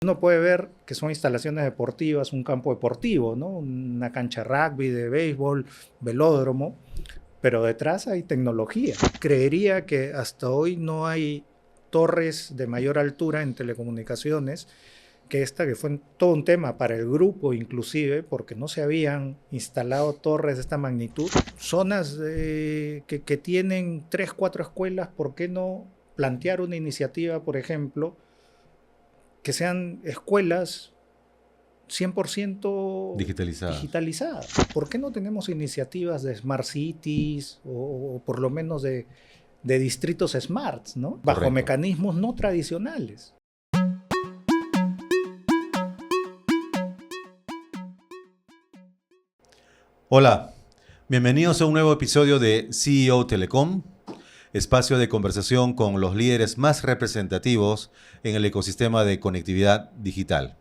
Uno puede ver que son instalaciones deportivas, un campo deportivo, ¿no? Una cancha de rugby, de béisbol, velódromo, pero detrás hay tecnología. Creería que hasta hoy no hay torres de mayor altura en telecomunicaciones que esta, que fue todo un tema para el grupo inclusive, porque no se habían instalado torres de esta magnitud. Zonas que tienen 3, 4 escuelas, ¿por qué no plantear una iniciativa, por ejemplo, que sean escuelas 100% Digitalizadas. digitalizadas? ¿Por qué no tenemos iniciativas de Smart Cities o por lo menos de distritos smart, ¿no? Bajo Correcto. mecanismos no tradicionales? Hola, bienvenidos a un nuevo episodio de CEO Telecom, espacio de conversación con los líderes más representativos en el ecosistema de conectividad digital.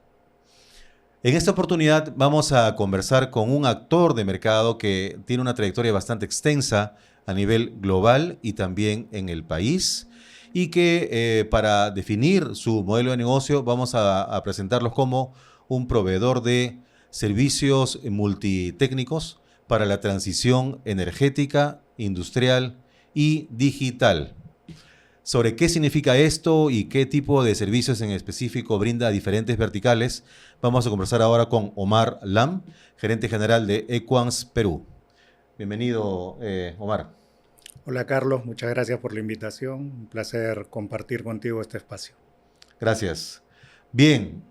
En esta oportunidad vamos a conversar con un actor de mercado que tiene una trayectoria bastante extensa a nivel global y también en el país, y que para definir su modelo de negocio vamos a presentarlos como un proveedor de servicios multitécnicos para la transición energética, industrial y digital. Sobre qué significa esto y qué tipo de servicios en específico brinda a diferentes verticales, vamos a conversar ahora con Omar Lam, gerente general de Equans Perú. Bienvenido, Omar. Hola Carlos, muchas gracias por la invitación. Un placer compartir contigo este espacio. Gracias. Bien,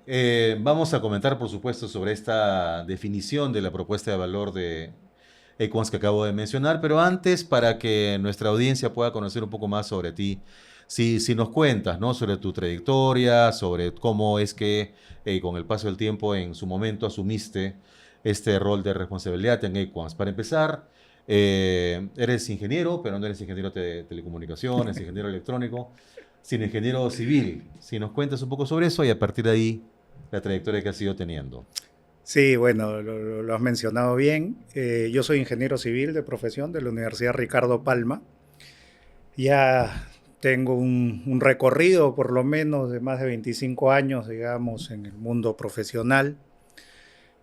vamos a comentar, por supuesto, sobre esta definición de la propuesta de valor de Equans que acabo de mencionar, pero antes, para que nuestra audiencia pueda conocer un poco más sobre ti, si nos cuentas, ¿no?, sobre tu trayectoria, sobre cómo es que con el paso del tiempo en su momento asumiste este rol de responsabilidad en Equans. Para empezar, eres ingeniero, pero no eres ingeniero de telecomunicaciones, ingeniero electrónico, sino ingeniero civil. Si nos cuentas un poco sobre eso y a partir de ahí la trayectoria que has ido teniendo. Sí, bueno, lo has mencionado bien. Yo soy ingeniero civil de profesión de la Universidad Ricardo Palma. Ya tengo un recorrido por lo menos de más de 25 años, digamos, en el mundo profesional,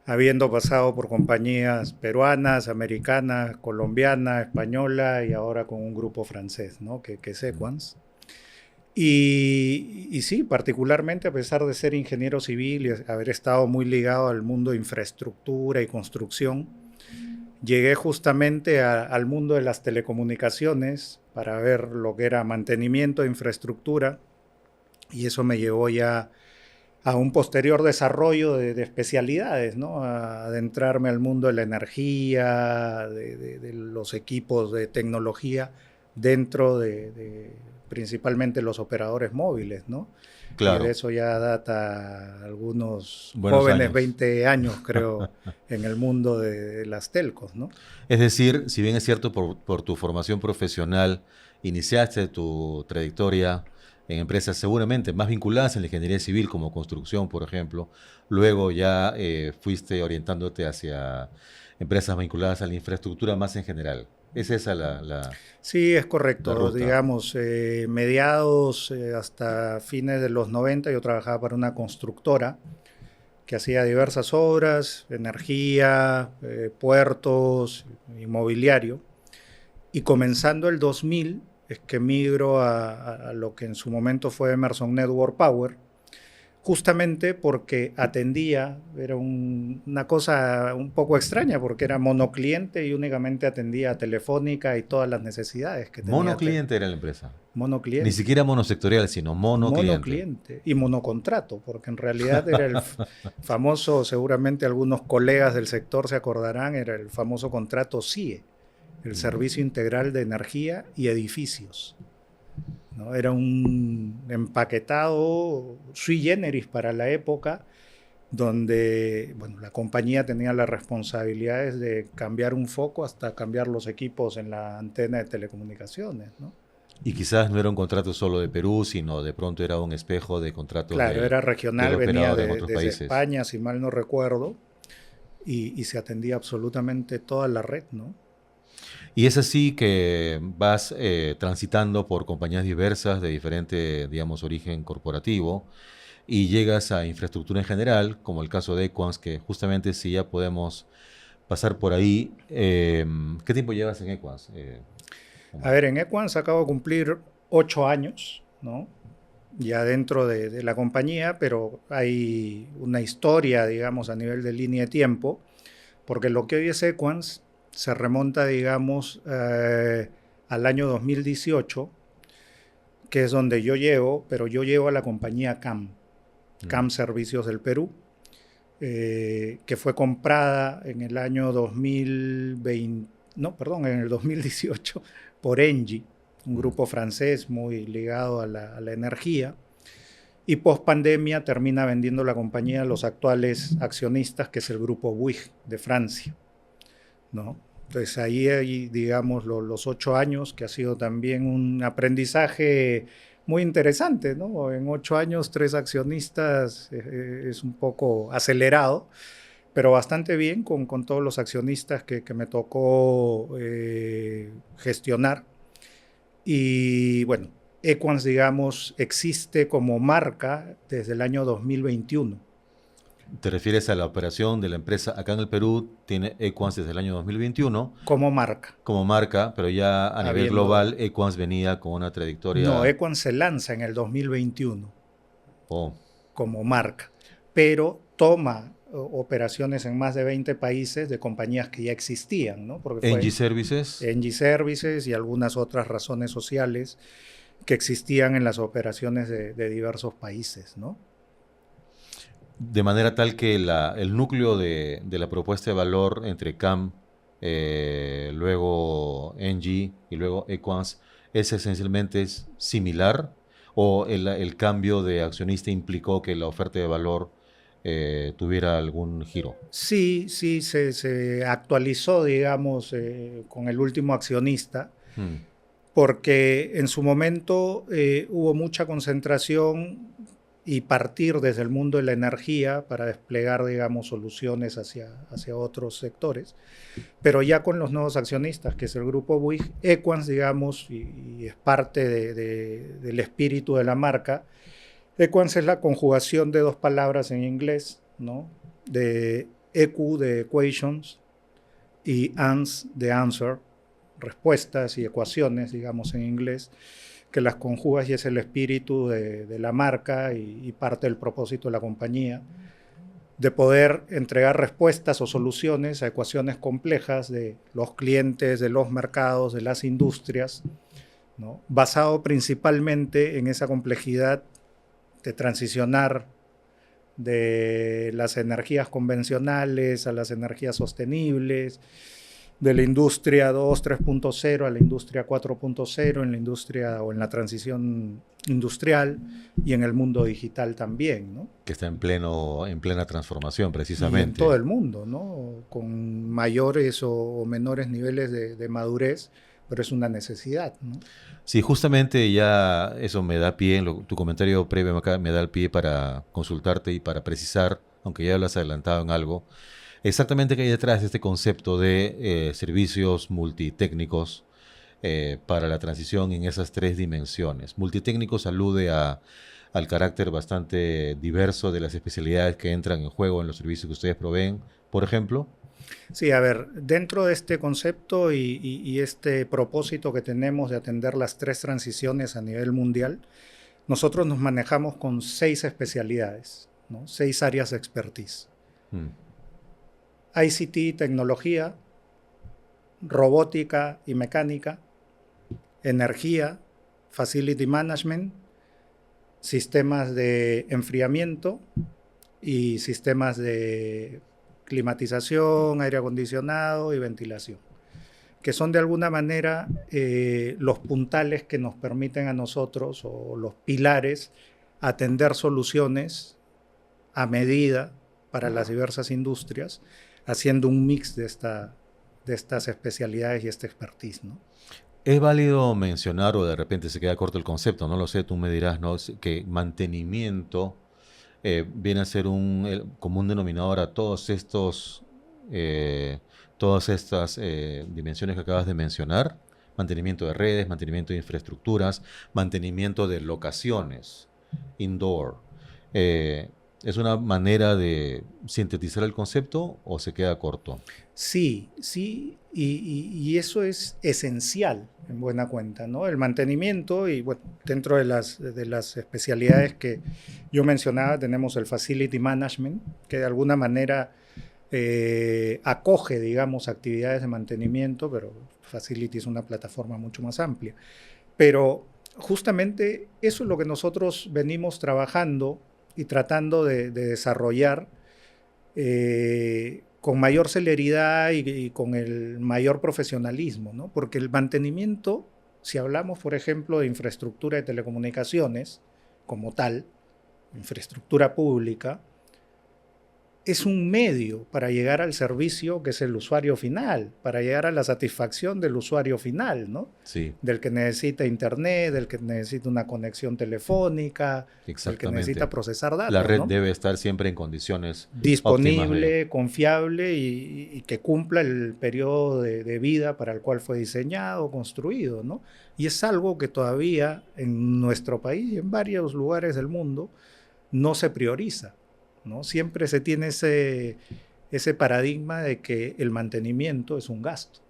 habiendo pasado por compañías peruanas, americanas, colombiana, española y ahora con un grupo francés, ¿no?, que es Equans. Y sí, particularmente a pesar de ser ingeniero civil y haber estado muy ligado al mundo de infraestructura y construcción, llegué justamente al mundo de las telecomunicaciones para ver lo que era mantenimiento de infraestructura, y eso me llevó ya a un posterior desarrollo de especialidades, ¿no? A adentrarme al mundo de la energía, de los equipos de tecnología dentro de principalmente los operadores móviles, ¿no? Y de Claro, eso ya data algunos buenos jóvenes, años. 20 años creo, en el mundo de las telcos, ¿no? Es decir, si bien es cierto por tu formación profesional, iniciaste tu trayectoria en empresas seguramente más vinculadas en la ingeniería civil como construcción, por ejemplo, luego ya fuiste orientándote hacia empresas vinculadas a la infraestructura más en general. ¿Es esa Sí, es la correcto. ruta? Digamos, mediados hasta fines de los 90 yo trabajaba para una constructora que hacía diversas obras, energía, puertos, inmobiliario. Y comenzando el 2000 es que migro a lo que en su momento fue Emerson Network Power, justamente porque atendía, era una cosa un poco extraña, porque era monocliente y únicamente atendía a Telefónica y todas las necesidades que tenía Monocliente era la empresa. Ni monocliente. siquiera monosectorial, sino monocliente. Monocliente y monocontrato, porque en realidad era el famoso, seguramente algunos colegas del sector se acordarán, era el famoso contrato CIE, el Servicio Integral de Energía y Edificios, ¿no? Era un empaquetado sui generis para la época, donde bueno, la compañía tenía las responsabilidades de cambiar un foco hasta cambiar los equipos en la antena de telecomunicaciones, ¿no? Y quizás no era un contrato solo de Perú, sino de pronto era un espejo de contratos Claro, era del regional, venía operador en otros desde países. España, si mal no recuerdo, y se atendía absolutamente toda la red, ¿no? Y es así que vas transitando por compañías diversas de diferente, digamos, origen corporativo. y llegas a infraestructura en general, como el caso de Equans, que justamente si ya podemos pasar por ahí. ¿Qué tiempo llevas en Equans, A Omar? ver, en Equans acabo de cumplir 8 años, ¿no? Ya dentro de la compañía, pero hay una historia, digamos, a nivel de línea de tiempo, porque lo que hoy es Equans se remonta, digamos, al año 2018, que es donde yo llevo, pero yo llevo a la compañía CAM, Mm. CAM Servicios del Perú, que fue comprada en el año 2020, no, perdón, en el 2018 por Engie, un Mm. grupo francés muy ligado a la energía. Y post pandemia termina vendiendo la compañía a los actuales accionistas, que es el grupo Bouygues de Francia, ¿no? Entonces ahí hay, digamos, los 8 años, que ha sido también un aprendizaje muy interesante, ¿no? En 8 años, tres accionistas es un poco acelerado, pero bastante bien con todos los accionistas que me tocó gestionar. Y bueno, Equans, digamos, existe como marca desde el año 2021, ¿Te refieres a la operación de la empresa acá en el Perú? Tiene Equans desde el año 2021 como marca, como marca, pero ya a nivel habiendo... global Equans venía con una No, trayectoria. Equans se lanza en el 2021 Oh, como marca, pero toma operaciones en más de 20 países de compañías que ya existían, ¿no? Porque Engie fue Services. Engie Services y algunas otras razones sociales que existían en las operaciones de diversos países, ¿no? De manera tal que el núcleo de la propuesta de valor entre CAM, luego Engie y luego Equans es esencialmente similar, o el cambio de accionista implicó que la oferta de valor tuviera algún giro. Sí, sí, se actualizó, digamos, con el último accionista, Mm. porque en su momento hubo mucha concentración y partir desde el mundo de la energía para desplegar, digamos, soluciones hacia otros sectores. Pero ya con los nuevos accionistas, que es el grupo Bouygues, Equans, digamos, y es parte del espíritu de la marca. Equans es la conjugación de dos palabras en inglés, ¿no? De EQ de equations y ANS de answer, respuestas y ecuaciones, digamos, en inglés, que las conjugas y es el espíritu de la marca y parte del propósito de la compañía, de poder entregar respuestas o soluciones a ecuaciones complejas de los clientes, de los mercados, de las industrias, ¿no? Basado principalmente en esa complejidad de transicionar de las energías convencionales a las energías sostenibles, de la industria 2, 3.0 a la industria 4.0, en la industria o en la transición industrial y en el mundo digital también, ¿no? Que está en plena transformación, Y en todo precisamente. el mundo, ¿no? Con mayores o menores niveles de madurez, pero es una necesidad, ¿no? Sí, justamente ya eso me da pie, tu comentario previo acá me da el pie para consultarte y para precisar, aunque ya lo has adelantado en algo, exactamente qué hay detrás de este concepto de servicios multitécnicos para la transición en esas tres dimensiones. Multitécnicos alude al carácter bastante diverso de las especialidades que entran en juego en los servicios que ustedes proveen, por ejemplo. Sí, a ver, dentro de este concepto y este propósito que tenemos de atender las tres transiciones a nivel mundial, nosotros nos manejamos con 6 especialidades, ¿no? 6 áreas de expertise. Mm. ICT, tecnología, robótica y mecánica, energía, facility management, sistemas de enfriamiento y sistemas de climatización, aire acondicionado y ventilación, que son de alguna manera los puntales que nos permiten a nosotros, o los pilares, atender soluciones a medida para las diversas industrias, haciendo un mix de estas especialidades y esta expertise, ¿no? Es válido mencionar, o de repente se queda corto el concepto, no lo sé, tú me dirás, ¿no? Que mantenimiento viene a ser un común denominador a eh, todas estas dimensiones que acabas de mencionar. Mantenimiento de redes, mantenimiento de infraestructuras, mantenimiento de locaciones, indoor. ¿Es una manera de sintetizar el concepto o se queda corto? Sí, sí, y eso es esencial en buena cuenta, ¿no? El mantenimiento y bueno, dentro de las especialidades que yo mencionaba tenemos el Facility Management, que de alguna manera acoge, digamos, actividades de mantenimiento, pero Facility es una plataforma mucho más amplia. Pero justamente eso es lo que nosotros venimos trabajando y tratando de desarrollar con mayor celeridad y con el mayor profesionalismo, ¿no? Porque el mantenimiento, si hablamos, por ejemplo, de infraestructura de telecomunicaciones como tal, infraestructura pública, es un medio para llegar al servicio que es el usuario final, para llegar a la satisfacción del usuario final, ¿no? Sí, Del que necesita internet, del que necesita una conexión telefónica, del que necesita exactamente. procesar La datos, red ¿no? debe estar siempre en condiciones óptimas de... Disponible, confiable y que cumpla el periodo de vida para el cual fue diseñado, construido, ¿no? Y es algo que todavía en nuestro país y en varios lugares del mundo no se prioriza, ¿no? Siempre se tiene ese paradigma de que el mantenimiento es un gasto,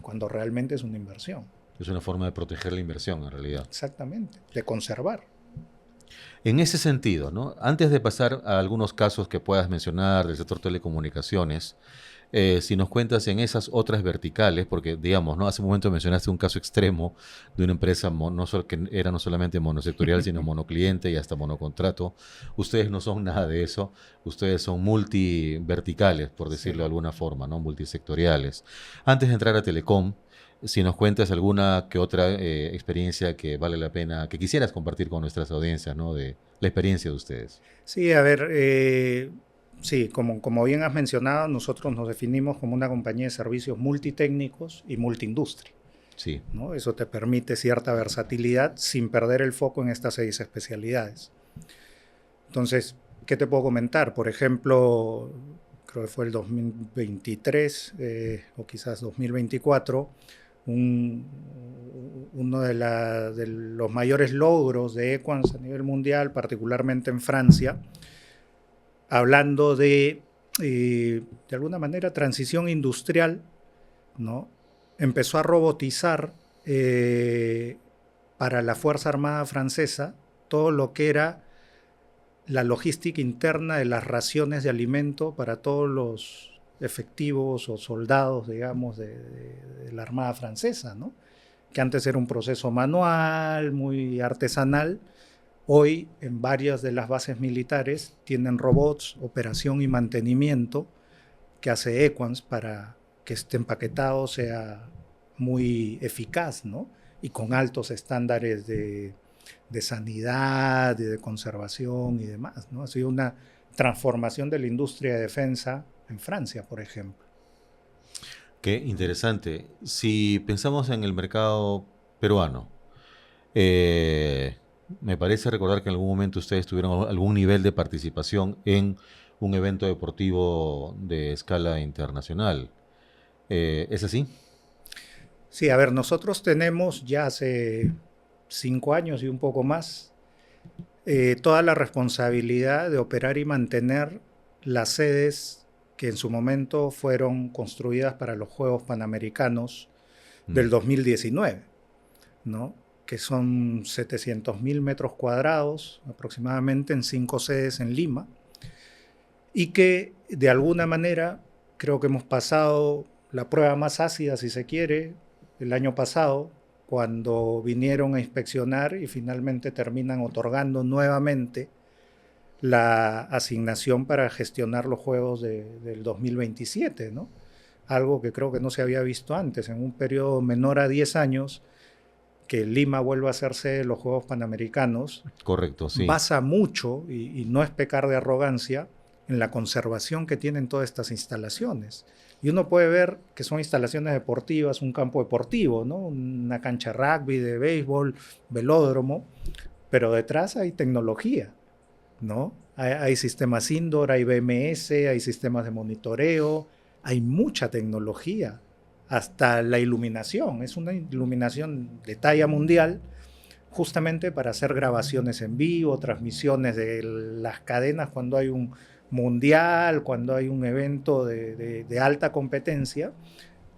cuando realmente es una inversión. Es una forma de proteger la inversión, en realidad. Exactamente, de conservar. En ese sentido, ¿no? Antes de pasar a algunos casos que puedas mencionar del sector telecomunicaciones, si nos cuentas en esas otras verticales, porque digamos, ¿no? Hace un momento mencionaste un caso extremo de una empresa que era no solamente monosectorial, sino monocliente y hasta monocontrato. Ustedes no son nada de eso, ustedes son multiverticales, por decirlo de Sí. alguna forma, ¿no? Multisectoriales. Antes de entrar a Telecom, si nos cuentas alguna que otra experiencia que vale la pena, que quisieras compartir con nuestras audiencias, ¿no? De la experiencia de ustedes. Sí, a ver, sí, como bien has mencionado, nosotros nos definimos como una compañía de servicios multitécnicos y multiindustria, Sí. ¿no? Eso te permite cierta versatilidad sin perder el foco en estas 6 especialidades. Entonces, ¿qué te puedo comentar? Por ejemplo, creo que fue el 2023 o quizás 2024, uno de los mayores logros de Equans a nivel mundial, particularmente en Francia, hablando de alguna manera, transición industrial, ¿no? Empezó a robotizar para la Fuerza Armada Francesa todo lo que era la logística interna de las raciones de alimento para todos los efectivos o soldados, digamos, de la Armada Francesa, ¿no? Que antes era un proceso manual, muy artesanal. Hoy, en varias de las bases militares, tienen robots, operación y mantenimiento que hace Equans para que este empaquetado sea muy eficaz, ¿no? Y con altos estándares de sanidad y de conservación y demás, ¿no? Ha sido una transformación de la industria de defensa en Francia, por ejemplo. Qué interesante. Si pensamos en el mercado peruano, eh, me parece recordar que en algún momento ustedes tuvieron algún nivel de participación en un evento deportivo de escala internacional. ¿Es así? Sí, a ver, nosotros tenemos ya hace 5 años y un poco más toda la responsabilidad de operar y mantener las sedes que en su momento fueron construidas para los Juegos Panamericanos del 2019, ¿no? Que son 700.000 metros cuadrados aproximadamente en 5 sedes en Lima y que de alguna manera creo que hemos pasado la prueba más ácida, si se quiere, el año pasado, cuando vinieron a inspeccionar y finalmente terminan otorgando nuevamente la asignación para gestionar los Juegos del 2027, ¿no? Algo que creo que no se había visto antes, en un periodo menor a 10 años, que Lima vuelva a hacerse los Juegos Panamericanos, Correcto, sí. basa mucho, y no es pecar de arrogancia, en la conservación que tienen todas estas instalaciones. Y uno puede ver que son instalaciones deportivas, un campo deportivo, ¿no? Una cancha de rugby, de béisbol, velódromo, pero detrás hay tecnología, ¿no? Hay sistemas indoor, hay BMS, hay sistemas de monitoreo, hay mucha tecnología, hasta la iluminación. Es una iluminación de talla mundial, justamente para hacer grabaciones en vivo, transmisiones de las cadenas cuando hay un mundial, cuando hay un evento de alta competencia.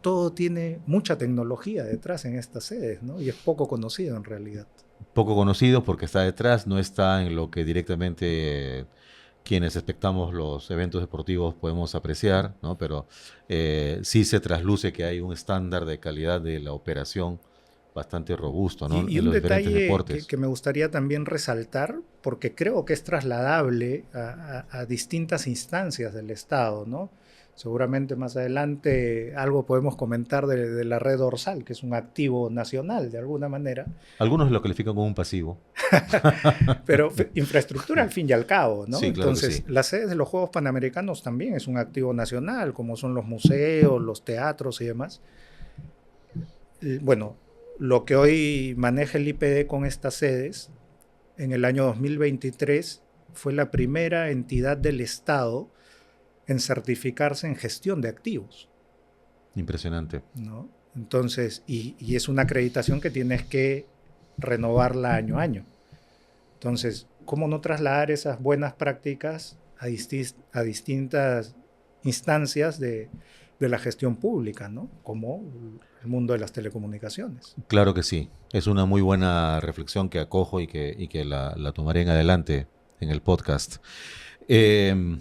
Todo tiene mucha tecnología detrás en estas sedes, ¿no? Y es poco conocido en realidad. Poco conocido porque está detrás, no está en lo que directamente quienes espectamos los eventos deportivos podemos apreciar, ¿no? Pero sí se trasluce que hay un estándar de calidad de la operación bastante robusto, ¿no? Y En un los diferentes detalle deportes. que me gustaría también resaltar, porque creo que es trasladable a distintas instancias del Estado, ¿no? Seguramente más adelante algo podemos comentar de la red dorsal, que es un activo nacional de alguna manera. Algunos lo califican como un pasivo. Pero infraestructura al fin y al cabo, ¿no? Sí, claro que Entonces, sí. las sedes de los Juegos Panamericanos también es un activo nacional, como son los museos, los teatros y demás. Bueno, lo que hoy maneja el IPD con estas sedes, en el año 2023 fue la primera entidad del Estado en certificarse en gestión de activos, Impresionante. ¿no? Entonces, y es una acreditación que tienes que renovarla año a año. Entonces, ¿cómo no trasladar esas buenas prácticas a distintas instancias de la gestión pública, ¿no? Como el mundo de las telecomunicaciones? Claro que sí. Es una muy buena reflexión que acojo y que la tomaré en adelante en el podcast. Eh,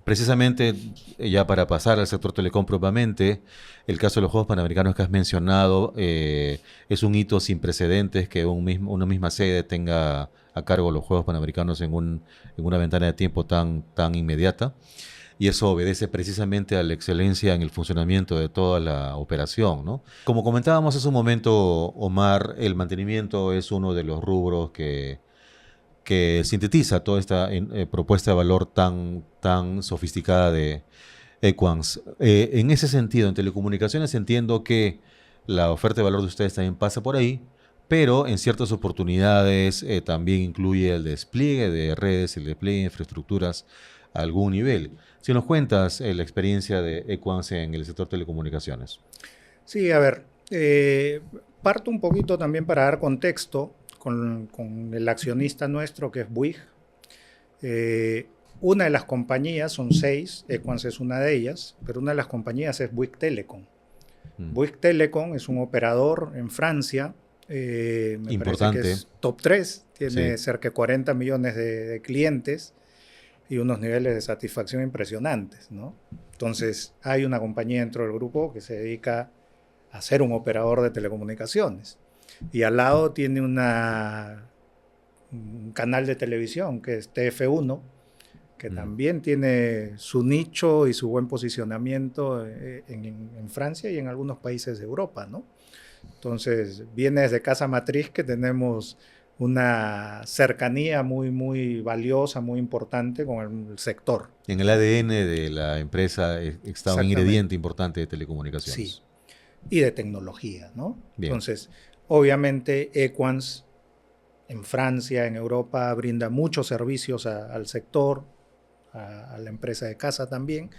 Precisamente, ya para pasar al sector telecom propiamente, el caso de los Juegos Panamericanos que has mencionado es un hito sin precedentes que una misma sede tenga a cargo los Juegos Panamericanos en una ventana de tiempo tan inmediata. Y eso obedece precisamente a la excelencia en el funcionamiento de toda la operación, ¿no? Como comentábamos hace un momento, Omar, el mantenimiento es uno de los rubros que sintetiza toda esta propuesta de valor tan sofisticada de Equans. En ese sentido, en telecomunicaciones entiendo que la oferta de valor de ustedes también pasa por ahí, pero en ciertas oportunidades también incluye el despliegue de redes, el despliegue de infraestructuras a algún nivel. Si nos cuentas la experiencia de Equans en el sector telecomunicaciones. Sí, a ver, parto un poquito también para dar contexto con el accionista nuestro que es Bouygues. Una de las compañías, son 6, Equans es una de ellas, pero una de las compañías es Bouygues Telecom. Bouygues Telecom es un operador en Francia, me parece que es top 3, tiene cerca de 40 millones de clientes y unos niveles de satisfacción impresionantes, ¿no? Entonces, hay una compañía dentro del grupo que se dedica a ser un operador de telecomunicaciones. Y al lado tiene un canal de televisión que es TF1, que también tiene su nicho y su buen posicionamiento en Francia y en algunos países de Europa, ¿no? Entonces, viene desde casa matriz que tenemos una cercanía muy valiosa, muy importante con el sector. En el ADN de la empresa está un ingrediente importante de telecomunicaciones. Sí, y de tecnología, ¿no? Bien. Entonces, obviamente, Equans en Francia, en Europa, brinda muchos servicios al sector, a la empresa de casa también,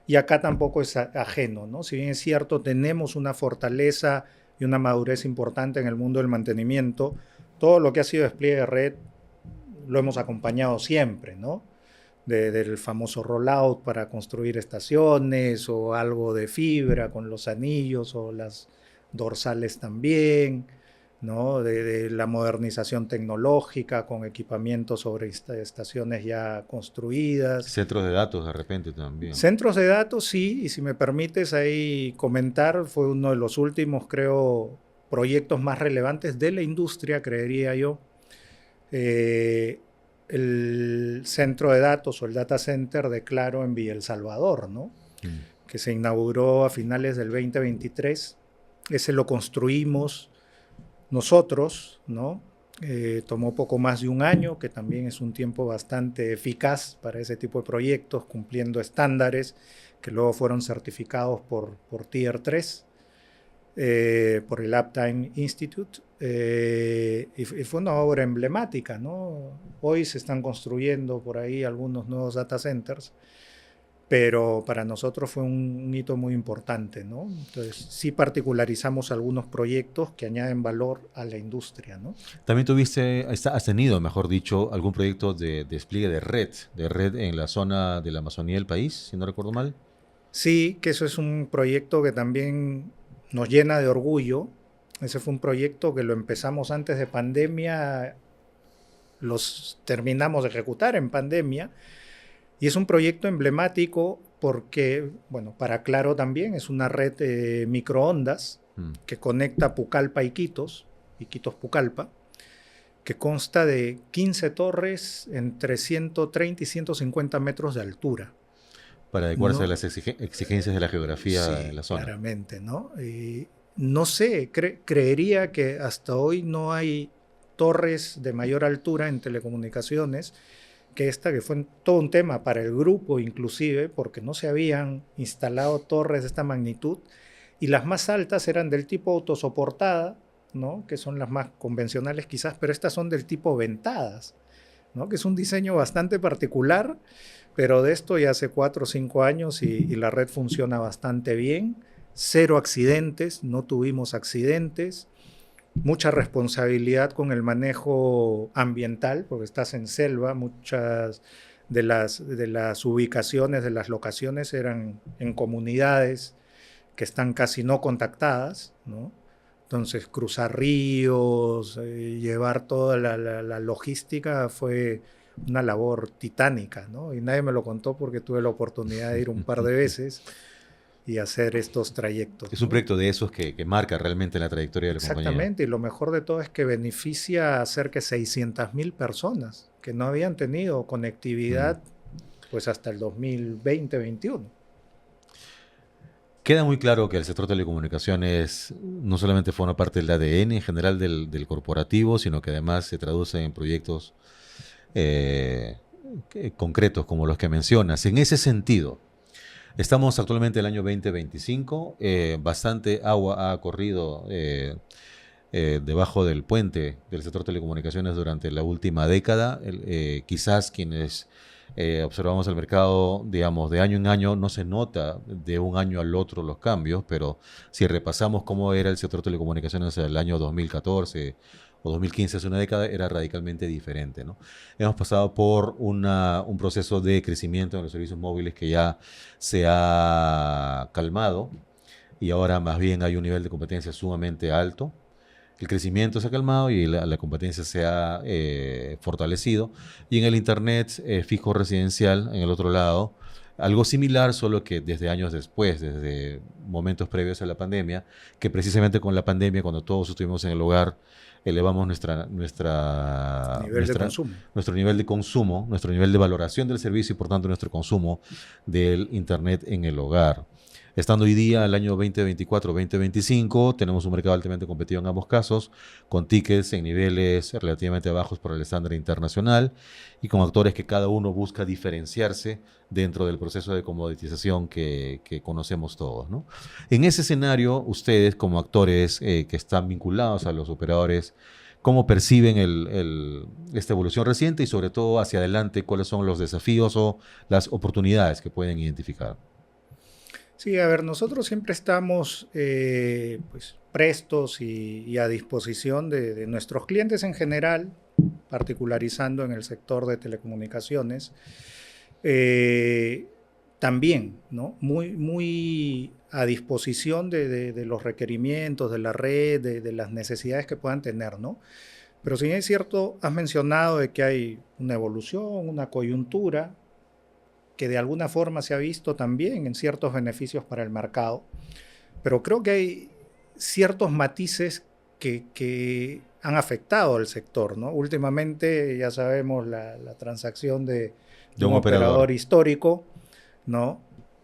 y acá tampoco es ajeno, ¿no? Si bien es cierto, tenemos una fortaleza y una madurez importante en el mundo del mantenimiento, todo lo que ha sido despliegue de red lo hemos acompañado siempre, ¿no? Del famoso rollout para construir estaciones o algo de fibra con los anillos o las dorsales también, ¿no? De la modernización tecnológica con equipamientos sobre estaciones ya construidas. Centros de datos de repente también. Centros de datos, sí, y si me permites ahí comentar, fue uno de los últimos, creo, proyectos más relevantes de la industria, creería yo. El centro de datos o el data center de Claro en Villa El Salvador, ¿no? Que se inauguró a finales del 2023. Ese lo construimos nosotros, ¿no? Tomó poco más de un año, que también es un tiempo bastante eficaz para ese tipo de proyectos, cumpliendo estándares que luego fueron certificados por Tier 3, por el Uptime Institute, y fue una obra emblemática, ¿no? Hoy se están construyendo por ahí algunos nuevos data centers, pero para nosotros fue un hito muy importante, ¿no? Entonces, sí particularizamos algunos proyectos que añaden valor a la industria, ¿no? También has tenido, mejor dicho, algún proyecto de despliegue de red en la zona de la Amazonía del país, si no recuerdo mal. Sí, que eso es un proyecto que también nos llena de orgullo. Ese fue un proyecto que lo empezamos antes de pandemia, los terminamos de ejecutar en pandemia, y es un proyecto emblemático porque, bueno, para Claro también es una red de microondas Mm. que conecta Pucallpa y Iquitos Pucallpa, que consta de 15 torres entre 130 y 150 metros de altura. Para adecuarse a No, las exigencias de la geografía de sí, la zona. claramente, ¿no? No sé, creería que hasta hoy no hay torres de mayor altura en telecomunicaciones que esta, que fue todo un tema para el grupo inclusive, porque no se habían instalado torres de esta magnitud, y las más altas eran del tipo autosoportada, ¿no? Que son las más convencionales quizás, pero estas son del tipo ventadas, ¿no? Que es un diseño bastante particular, pero de esto ya hace 4 o 5 años y la red funciona bastante bien. Cero accidentes, no tuvimos accidentes. Mucha responsabilidad con el manejo ambiental, porque estás en selva, muchas de las ubicaciones, de las locaciones eran en comunidades que están casi no contactadas, ¿no? Entonces, cruzar ríos, llevar toda la logística fue una labor titánica, ¿no? Y nadie me lo contó porque tuve la oportunidad de ir un par de veces y hacer estos trayectos, Es un ¿no? proyecto de esos que marca realmente la trayectoria de la compañía. Exactamente, y lo mejor de todo es que beneficia a cerca de 600.000 personas que no habían tenido Mm. conectividad pues hasta el 2020-21. Queda muy claro que el sector telecomunicaciones no solamente forma parte del ADN en general del corporativo, sino que además se traduce en proyectos eh, concretos como los que mencionas. En ese sentido, estamos actualmente en el año 2025, bastante agua ha corrido debajo del puente del sector telecomunicaciones durante la última década. Quizás quienes observamos el mercado, digamos, de año en año, no se nota de un año al otro los cambios, pero si repasamos cómo era el sector telecomunicaciones en el año 2014 o 2015, hace una década, era radicalmente diferente, ¿no? Hemos pasado por un proceso de crecimiento en los servicios móviles que ya se ha calmado y ahora más bien hay un nivel de competencia sumamente alto. El crecimiento se ha calmado y la competencia se ha fortalecido. Y en el Internet fijo residencial, en el otro lado, algo similar, solo que desde años después, desde momentos previos a la pandemia, que precisamente con la pandemia, cuando todos estuvimos en el hogar, elevamos Nivel de consumo. nuestro nivel de consumo, nuestro nivel de valoración del servicio y por tanto nuestro consumo del Internet en el hogar. Estando hoy día, el año 2024-2025, tenemos un mercado altamente competido en ambos casos, con tickets en niveles relativamente bajos por el estándar internacional y con actores que cada uno busca diferenciarse dentro del proceso de comoditización que conocemos todos, ¿no? En ese escenario, ustedes como actores que están vinculados a los operadores, ¿cómo perciben esta evolución reciente y sobre todo hacia adelante, cuáles son los desafíos o las oportunidades que pueden identificar? Sí, a ver, nosotros siempre estamos pues, prestos y a disposición de nuestros clientes en general, particularizando en el sector de telecomunicaciones. Eh, También, ¿no? Muy a disposición de los requerimientos de la red, de las necesidades que puedan tener, ¿no? Pero si bien es cierto, has mencionado de que hay una evolución, una coyuntura, que de alguna forma se ha visto también en ciertos beneficios para el mercado, pero creo que hay ciertos matices que han afectado al sector, ¿no? Últimamente ya sabemos la transacción de De un un operador. operador histórico, ¿no?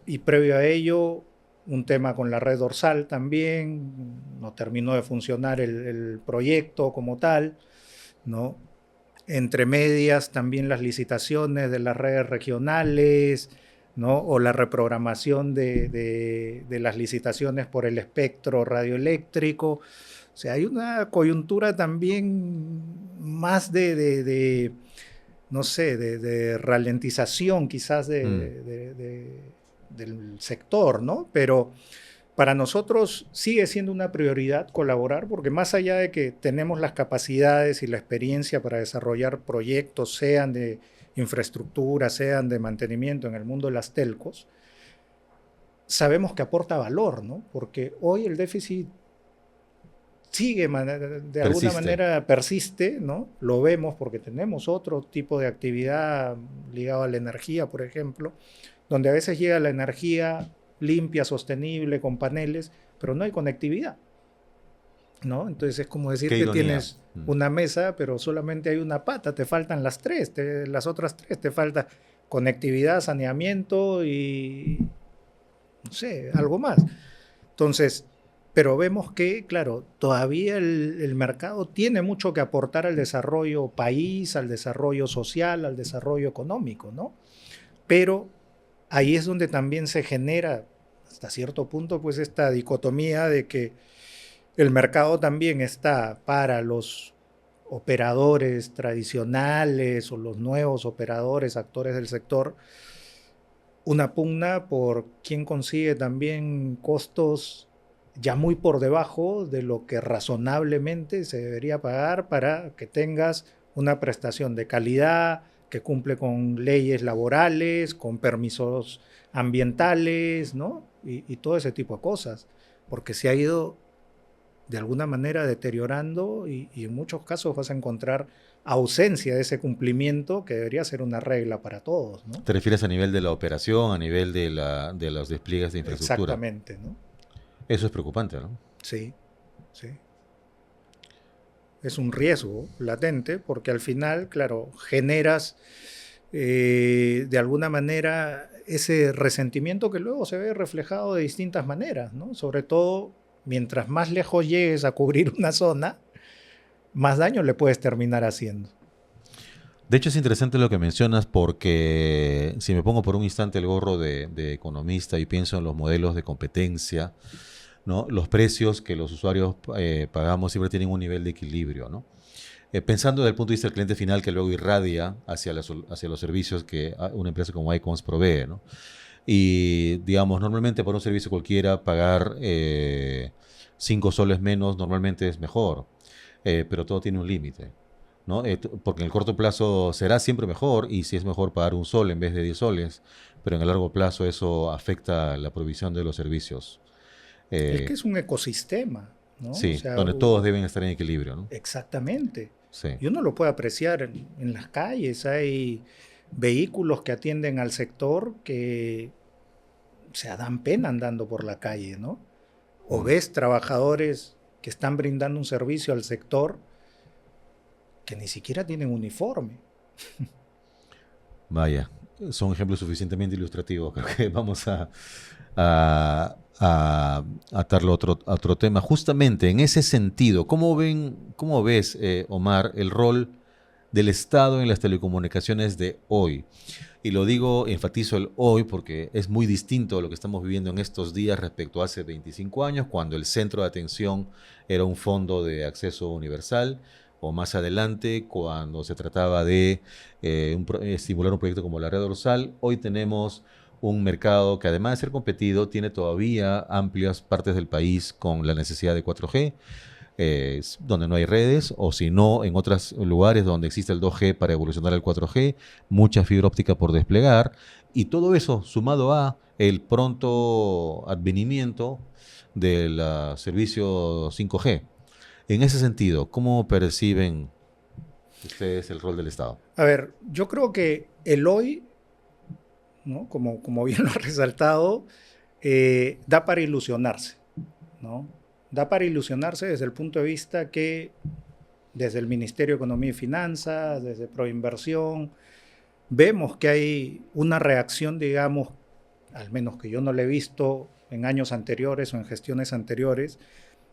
Y previo a ello, un tema con la red dorsal también, no terminó de funcionar el proyecto como tal, ¿no? Entre medias también las licitaciones de las redes regionales, ¿no? O la reprogramación de las licitaciones por el espectro radioeléctrico. O sea, hay una coyuntura también más no sé, de ralentización quizás Mm. del sector, ¿no? Pero para nosotros sigue siendo una prioridad colaborar porque más allá de que tenemos las capacidades y la experiencia para desarrollar proyectos, sean de infraestructura, sean de mantenimiento en el mundo de las telcos, sabemos que aporta valor, ¿no? Porque hoy el déficit sigue, de alguna manera persiste, ¿no? Lo vemos porque tenemos otro tipo de actividad ligado a la energía, por ejemplo, donde a veces llega la energía limpia, sostenible, con paneles, pero no hay conectividad, ¿no? Entonces es como decir que tienes una mesa, pero solamente hay una pata, te faltan las tres, las otras tres, te falta conectividad, saneamiento y, no sé, algo más. Entonces, pero vemos que, claro, todavía el mercado tiene mucho que aportar al desarrollo país, al desarrollo social, al desarrollo económico, ¿no? Pero ahí es donde también se genera, hasta cierto punto, pues esta dicotomía de que el mercado también está para los operadores tradicionales o los nuevos operadores, actores del sector, una pugna por quién consigue también costos ya muy por debajo de lo que razonablemente se debería pagar para que tengas una prestación de calidad, que cumple con leyes laborales, con permisos ambientales, ¿no? Y todo ese tipo de cosas, porque se ha ido de alguna manera deteriorando y en muchos casos vas a encontrar ausencia de ese cumplimiento que debería ser una regla para todos, ¿no? ¿Te refieres a nivel de la operación, a nivel de los despliegues de infraestructura? Exactamente, ¿no? Eso es preocupante, ¿no? Sí, sí. Es un riesgo latente porque al final, claro, generas de alguna manera ese resentimiento que luego se ve reflejado de distintas maneras, ¿no? Sobre todo, mientras más lejos llegues a cubrir una zona, más daño le puedes terminar haciendo. De hecho, es interesante lo que mencionas porque si me pongo por un instante el gorro de economista y pienso en los modelos de competencia, ¿no? Los precios que los usuarios pagamos siempre tienen un nivel de equilibrio, ¿no? Pensando desde el punto de vista del cliente final que luego irradia hacia los servicios que una empresa como iCommerce provee, ¿no? Y, digamos, normalmente por un servicio cualquiera pagar 5 soles menos normalmente es mejor, pero todo tiene un límite, ¿no? Porque en el corto plazo será siempre mejor y si es mejor pagar 1 sol en vez de 10 soles, pero en el largo plazo eso afecta la provisión de los servicios. Es que es un ecosistema, ¿no? Sí, O sea, donde todos deben estar en equilibrio, ¿no? exactamente. Sí. Y uno lo puede apreciar en las calles. Hay vehículos que atienden al sector que se dan pena andando por la calle, ¿no? O ves trabajadores que están brindando un servicio al sector que ni siquiera tienen uniforme. Vaya, son ejemplos suficientemente ilustrativos. Creo que vamos a atarlo a otro tema. Justamente en ese sentido, ¿cómo ves, Omar, el rol del Estado en las telecomunicaciones de hoy? Y lo digo, enfatizo el hoy porque es muy distinto a lo que estamos viviendo en estos días respecto a hace 25 años, cuando el centro de atención era un fondo de acceso universal, o más adelante, cuando se trataba de estimular un proyecto como la red dorsal. Hoy tenemos un mercado que, además de ser competido, tiene todavía amplias partes del país con la necesidad de 4G, donde no hay redes, o si no, en otros lugares donde existe el 2G para evolucionar al 4G, mucha fibra óptica por desplegar, y todo eso sumado a el pronto advenimiento del servicio 5G. En ese sentido, ¿cómo perciben ustedes el rol del Estado? A ver, yo creo que el hoy, ¿no? Como bien lo ha resaltado, da para ilusionarse, ¿no? Da para ilusionarse desde el punto de vista que desde el Ministerio de Economía y Finanzas, desde Proinversión, vemos que hay una reacción, digamos, al menos que yo no la he visto en años anteriores o en gestiones anteriores,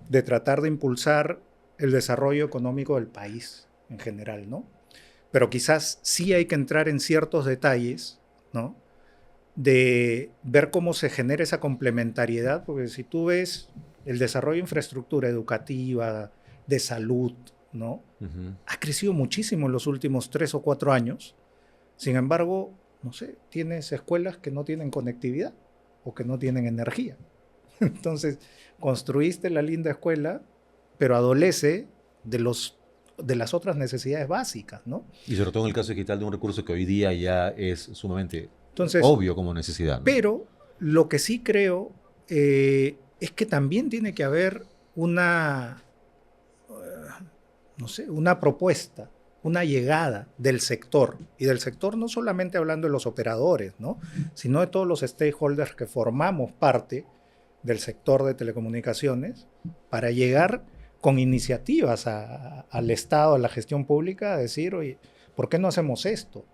de tratar de impulsar el desarrollo económico del país en general, ¿no? Pero quizás sí hay que entrar en ciertos detalles, ¿no? De ver cómo se genera esa complementariedad, porque si tú ves el desarrollo de infraestructura educativa, de salud, ¿no? Ha crecido muchísimo en los últimos 3 o 4 años. Sin embargo, no sé, tienes escuelas que no tienen conectividad, o que no tienen energía. Entonces, construiste la linda escuela, pero adolece de las otras necesidades básicas, ¿no? Y sobre todo en el caso digital de un recurso que hoy día ya es sumamente Entonces, obvio como necesidad, ¿no? pero lo que sí creo es que también tiene que haber no sé, una propuesta, una llegada del sector, y del sector no solamente hablando de los operadores, ¿no? Sino de todos los stakeholders que formamos parte del sector de telecomunicaciones, para llegar con iniciativas al Estado, a la gestión pública, a decir, oye, ¿por qué no hacemos esto?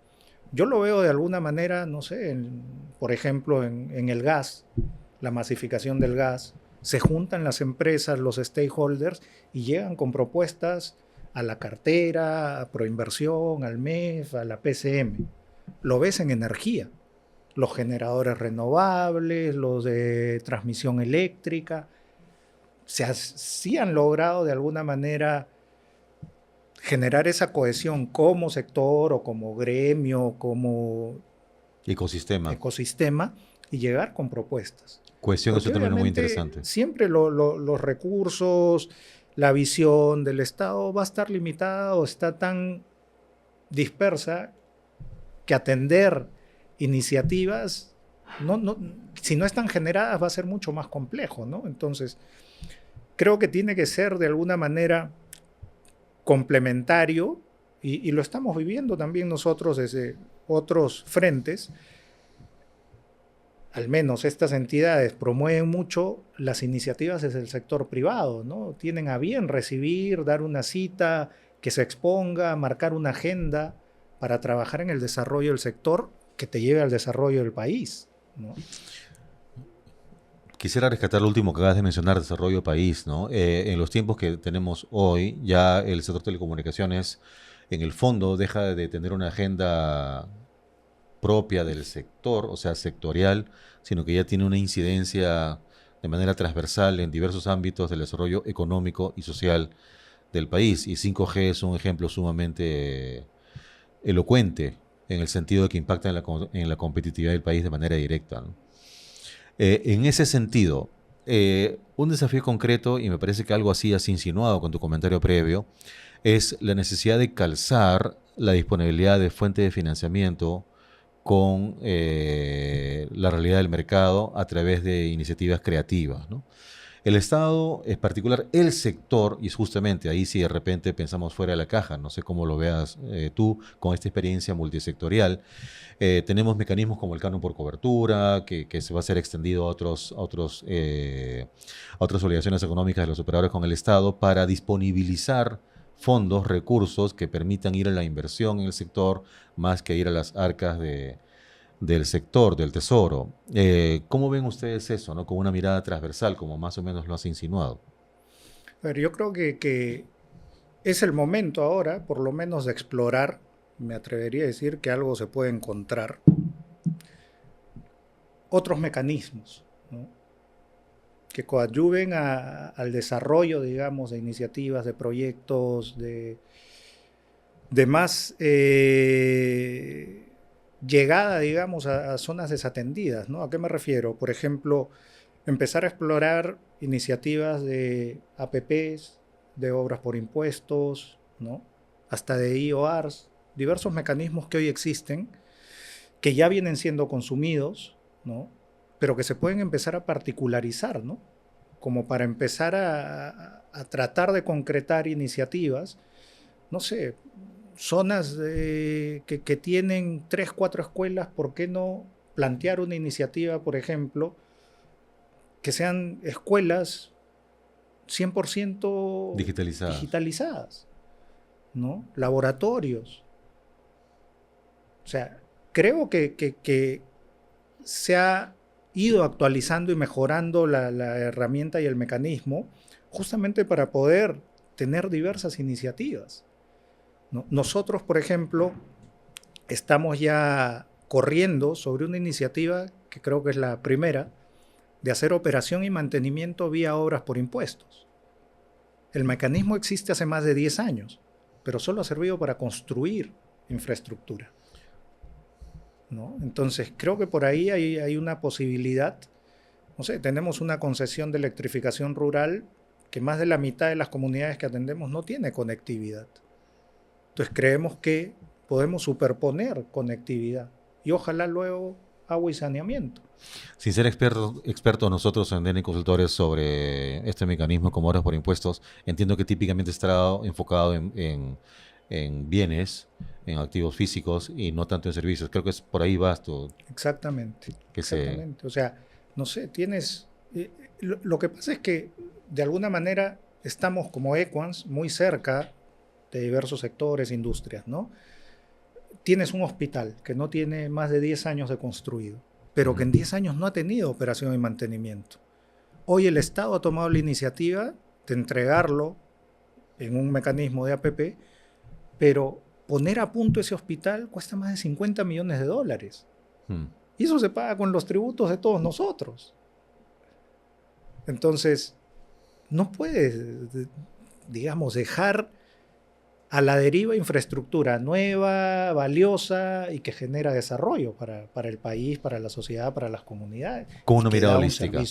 Yo lo veo de alguna manera, no sé, por ejemplo, en el gas, la masificación del gas, se juntan las empresas, los stakeholders, y llegan con propuestas a la cartera, a Proinversión, al MEF, a la PCM. Lo ves en energía, los generadores renovables, los de transmisión eléctrica, sí han logrado de alguna manera generar esa cohesión como sector o como gremio, como ecosistema, y llegar con propuestas. Cohesión es un término muy interesante. Siempre los recursos, la visión del Estado va a estar limitada o está tan dispersa que atender iniciativas, si no están generadas, va a ser mucho más complejo, ¿no? Entonces, creo que tiene que ser de alguna manera complementario, y lo estamos viviendo también nosotros desde otros frentes. Al menos estas entidades promueven mucho las iniciativas desde el sector privado, ¿no? Tienen a bien recibir, dar una cita, que se exponga, marcar una agenda para trabajar en el desarrollo del sector que te lleve al desarrollo del país, ¿no? Quisiera rescatar lo último que acabas de mencionar, desarrollo país, ¿no? En los tiempos que tenemos hoy, ya el sector telecomunicaciones, en el fondo, deja de tener una agenda propia del sector, o sea, sectorial, sino que ya tiene una incidencia de manera transversal en diversos ámbitos del desarrollo económico y social del país. Y 5G es un ejemplo sumamente elocuente en el sentido de que impacta en la competitividad del país de manera directa, ¿no? En ese sentido, un desafío concreto, y me parece que algo así has insinuado con tu comentario previo, es la necesidad de calzar la disponibilidad de fuente de financiamiento con la realidad del mercado a través de iniciativas creativas, ¿no? El Estado, en particular el sector, y es justamente ahí si de repente pensamos fuera de la caja, no sé cómo lo veas tú con esta experiencia multisectorial, tenemos mecanismos como el canon por cobertura, que se va a ser extendido a otras obligaciones económicas de los operadores con el Estado para disponibilizar fondos, recursos que permitan ir a la inversión en el sector más que ir a las arcas del sector, del tesoro. ¿Cómo ven ustedes eso, ¿no? Con una mirada transversal, como más o menos lo has insinuado? Pero yo creo que es el momento ahora, por lo menos, de explorar, me atrevería a decir que algo se puede encontrar, otros mecanismos, ¿no? Que coadyuven al desarrollo, digamos, de iniciativas, de proyectos, de más llegada, digamos, a zonas desatendidas, ¿no? ¿A qué me refiero? Por ejemplo, empezar a explorar iniciativas de APPs, de obras por impuestos, ¿no? Hasta de IORs, diversos mecanismos que hoy existen, que ya vienen siendo consumidos, ¿no? Pero que se pueden empezar a particularizar, ¿no? Como para empezar a tratar de concretar iniciativas, no sé, zonas que tienen 3, 4 escuelas, ¿por qué no plantear una iniciativa, por ejemplo, que sean escuelas 100% digitalizadas, ¿no? Laboratorios. O sea, creo que se ha ido actualizando y mejorando la herramienta y el mecanismo justamente para poder tener diversas iniciativas, ¿no? Nosotros, por ejemplo, estamos ya corriendo sobre una iniciativa que creo que es la primera, de hacer operación y mantenimiento vía obras por impuestos. El mecanismo existe hace más de 10 años, pero solo ha servido para construir infraestructura, ¿no? Entonces, creo que por ahí hay una posibilidad no sé, tenemos una concesión de electrificación rural que más de la mitad de las comunidades que atendemos no tiene conectividad. Entonces creemos que podemos superponer conectividad y ojalá luego agua y saneamiento. Sin ser expertos nosotros en DNI Consultores sobre este mecanismo como horas por impuestos, entiendo que típicamente está enfocado en bienes, en activos físicos y no tanto en servicios. Creo que es por ahí vas tú. Exactamente. Exactamente. O sea, no sé, tienes... lo que pasa es que de alguna manera estamos como Equans muy cerca de diversos sectores, industrias, ¿no? Tienes un hospital que no tiene más de 10 años de construido, pero que en 10 años no ha tenido operación y mantenimiento. Hoy el Estado ha tomado la iniciativa de entregarlo en un mecanismo de APP, pero poner a punto ese hospital cuesta más de $50 millones. Y eso se paga con los tributos de todos nosotros. Entonces, no puedes, digamos, dejar a la deriva infraestructura nueva, valiosa y que genera desarrollo para el país, para la sociedad, para las comunidades. Con una mirada holística.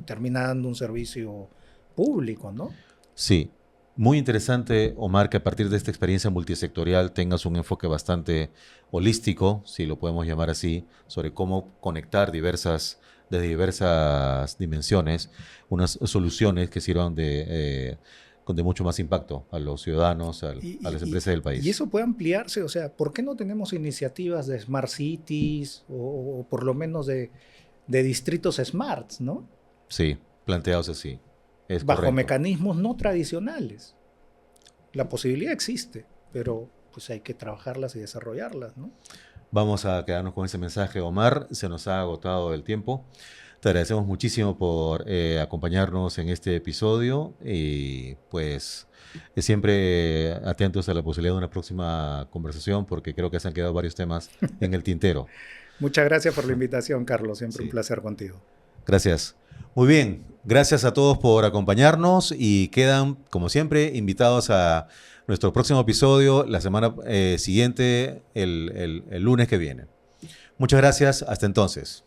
Termina dando un servicio público, ¿no? Sí. Muy interesante, Omar, que a partir de esta experiencia multisectorial tengas un enfoque bastante holístico, si lo podemos llamar así, sobre cómo conectar desde diversas dimensiones, unas soluciones que sirvan de mucho más impacto a los ciudadanos, a las empresas del país. Y eso puede ampliarse, o sea, ¿por qué no tenemos iniciativas de Smart Cities o por lo menos de distritos Smarts, ¿no? Sí, planteados así. Es bajo correcto. Mecanismos no tradicionales. La posibilidad existe, pero pues hay que trabajarlas y desarrollarlas, ¿no? Vamos a quedarnos con ese mensaje, Omar. Se nos ha agotado el tiempo. Te agradecemos muchísimo por acompañarnos en este episodio y pues siempre atentos a la posibilidad de una próxima conversación porque creo que se han quedado varios temas en el tintero. Muchas gracias por la invitación, Carlos. Siempre un placer contigo. Gracias. Muy bien. Gracias a todos por acompañarnos y quedan, como siempre, invitados a nuestro próximo episodio la semana siguiente, el lunes que viene. Muchas gracias. Hasta entonces.